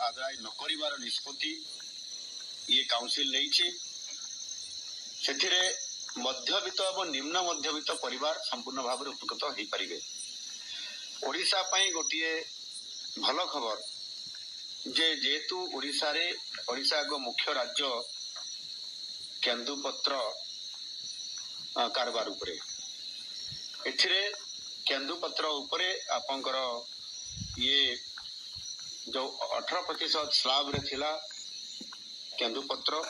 आदाय न करिवार निष्पत्ति ये काउंसिल लेइछि। सेथिरे मध्यवित्त और निम्न मध्यवित्त परिवार संपूर्ण भाव में उपकृत हो पारिबे। ओडिशा पई गोटिए भल खबर जे जेतु ओडिशा रे ओडिशा को मुख्य राज्य केन्दुपत्र कारबार उपरे एथिरे केन्दुपत्र उपरे आपंकर ये जो 18% स्लाब रे थिला केन्दुपत्र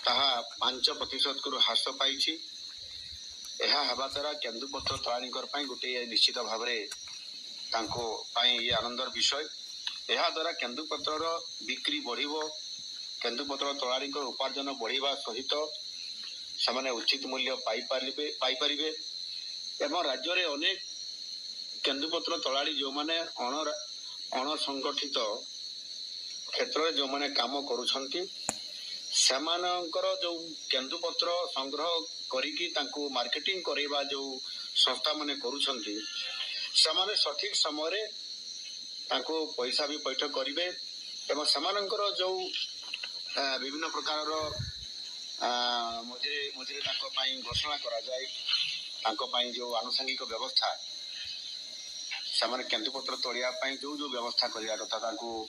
ताहा 5% को ह्रास पाई। यह हवा द्वारा केन्दुपत्र तलाणीकर गोटे निश्चित भाव ये आनंदर विषय। यह द्वारा केन्दुपत्र बिक्री बढ़िबो, केन्दुपत्र तलाणीकर उपार्जन बढ़िबा सहित से उचित मूल्य पाई परिबे एवं राज्य रे अनेक केन्दुपत्र तलाड़ी जो माने अणसंगठित क्षेत्र में जो माने काम करुछंती सेमानकर जो केन्दुपत्र संग्रह करिकी तांको मार्केटिंग करैबा जो संस्था माने करुछंती सेमाने सठिक समय रे तांको पैसा भी पैठ करिवे एवं सेमानकर जो विभिन्न प्रकार मझे तांको पई घोषणा करा जाय तांको पई जो आनुषंगिक व्यवस्था सेमाने केन्दुपत्र तोड़िया पई जो जो व्यवस्था करिया कथा तांको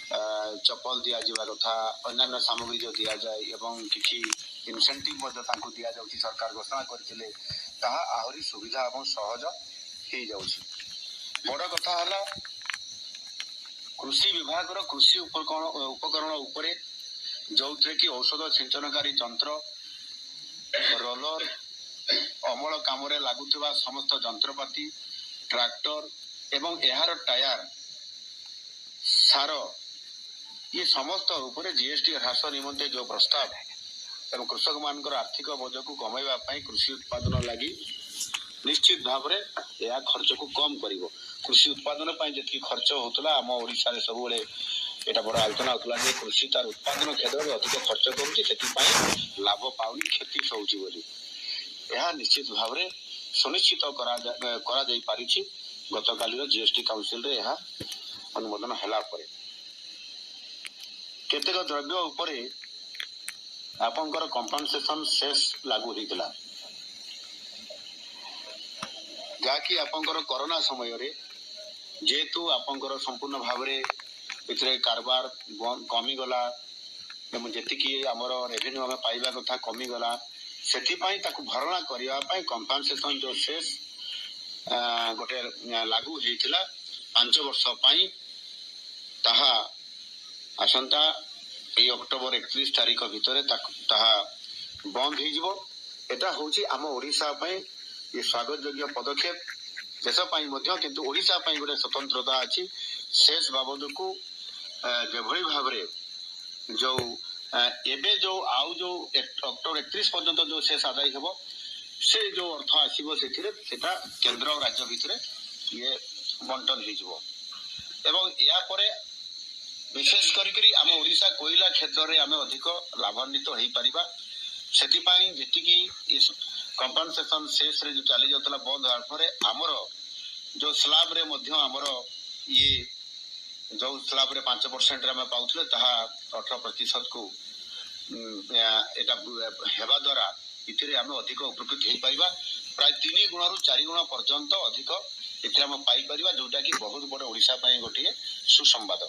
चप्पल दिया जावा कथा अन्य सामग्री जो दिया जाए एवं किछि इनसेंटिव मध्य तांको दिया जाउछि सरकार घोषणा करथिले ताहा आहुरी सुविधा एवं सहज हे जाउछि। बड़ कथा हला कृषि विभाग रो कृषि उपकरण उपरे जो कि औषध सिंचनकारी यंत्र रोलर अमल काम लगुवा समस्त जंत्रपाति ट्रैक्टर एवं यार टायर सार ये समस्त उपरे जीएसटी ह्रास निमंते जो प्रस्ताव एवं कृषक मान आर्थिक बोझ को कमाइबा कृषि उत्पादन लगी निश्चित भाव में यह खर्च को कम करिवो। कृषि उत्पादन जी खर्च होता आम ओडिशा रे सब एटा बड़ आलोचना होता है कृषि तार उत्पादन क्षेत्र में अधिक खर्च करुँच लाभ पाउनी क्षति सोची बोली यह निश्चित भाव में सुनिश्चित करा जाई पारिछि। गतकालीन जीएसटी काउंसिल रे यह अनुमोदन हला परे केतेक द्रव्य उपरे आपनकर कंपनसेशन सेस लागू होइतला जाकि आपनकर कोरोना समय रे जेतु आपनकर संपूर्ण भाव रे इतरे कारबार कमी गला एवं जेतिकी आमर रेवेन्यू आम पाइबा कथा कमी गला सेथिपाई ताकु भरणा करिया पाई कंपनसेशन जो सेस गोटे लागू होइतला 5 वर्ष पाई ताहा आसंता अक्टोबर 31 तारीख भितर ताहा बंद हो एटा होची आम ओडिशा पाई ये स्वागत योग्य पदक्षेप देश पाई मध्य किंतु ओडिशा पाई गोटे स्वतंत्रता अछि शेष बाबद को जेभଳି भाबरे जो एबे जो आउ जो अक्टोबर 31 पर्यंत जो शेष आदाय हेबो से जो अर्थ आसीबो सेथिरे सेटा केंद्र और राज्य भितरे ये बंटन हो जिवो एवं या परे विशेष करी आम ओडिशा कोयला क्षेत्र में आम अधिक लाभान्वित हो पारिबा सेतिपाई जेतिकी कंपनसेशन शेष रे जो चली जातला बंद होर पर आमर जो स्लाब रे मध्य आमर ये जो स्लाब रे 5% रे आम पाउथले ताहा 18% को एटा हेबा द्वारा इथिरे आम अधिक उपकृत हो पारिबा प्राय 3 गुण रु 4 गुण पर्यंत अधिक इथे आम पाई परिबा जोटा कि बहुत बड़ ओडिशा पई गोटे सुसंवाद।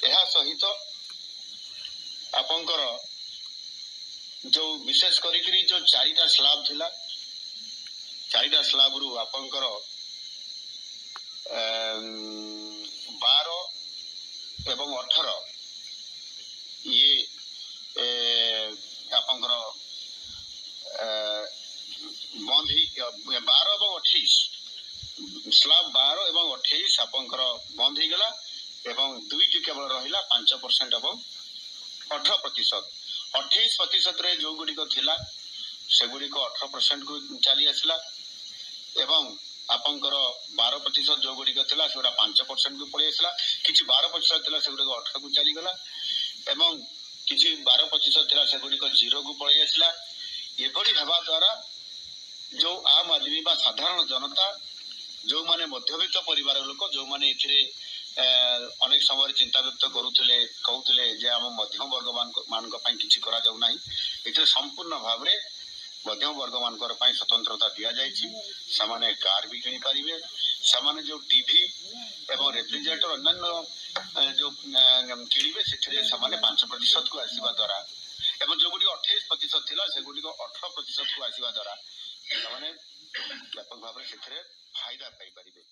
यह सहित आपंकर जो विशेष करी जो 4टा स्लाब थिला 4टा स्लाब रु आपंकर 12 एवं 18 ये आपंकर बंद 12 एवं 28 स्लाब 12 एवं 28 आपंकर बंद हो गला एवं दुईटी केवल रहिला 5% एवं 18%। 28% रे जो गुडी को थिला से गुडी को 18% को चली आसला एवं आपंकर 12% जो गुडी को थिला सेटा 5% को पळि आसला किछि 12% थिला से गुडी को 18 को चली गला एवं किछि 12% थिला से गुडी को 0 को पळि आसला। एभଳି हेबा द्वारा जो आम आदमी बा साधारण जनता जो माने मध्यवित्त परिवार लोक जो माने एथिरे ଅନେକ ସମୟରେ ଚିନ୍ତା ବ୍ୟକ୍ତ କରୁଥିଲେ, କହୁଥିଲେ ଯେ ଆମ ମଧ୍ୟମ ବର୍ଗ ମାନଙ୍କ ପାଇଁ କିଛି କରାଯାଉ ନାହିଁ। ଏଥିରେ ସମ୍ପୂର୍ଣ୍ଣ ଭାବରେ ମଧ୍ୟମ ବର୍ଗ ମାନଙ୍କର ପାଇଁ ସ୍ୱତନ୍ତ୍ରତା ଦିଆଯାଇଛି। ସେମାନେ କାର୍ ବି କିଣିପାରିବେ। ସେମାନେ ଯୋଉ ଟିଭି ଏବଂ ରେଫ୍ରିଜରେଟର ଅନ୍ୟାନ୍ୟ ଯୋଉ କିଣିବେ ସେଥିରେ ସେମାନେ 5% କୁ ଆସିବା ଦ୍ୱାରା ଏବଂ ଯୋଉଗୁଡ଼ିକ 28% ଥିଲା ସେଗୁଡ଼ିକ 18%କୁ ଆସିବା ଦ୍ୱାରା ସେମାନେ ବ୍ୟାପକ ଭାବରେ ସେଥିରେ ଫାଇଦା ପାଇପାରିବେ।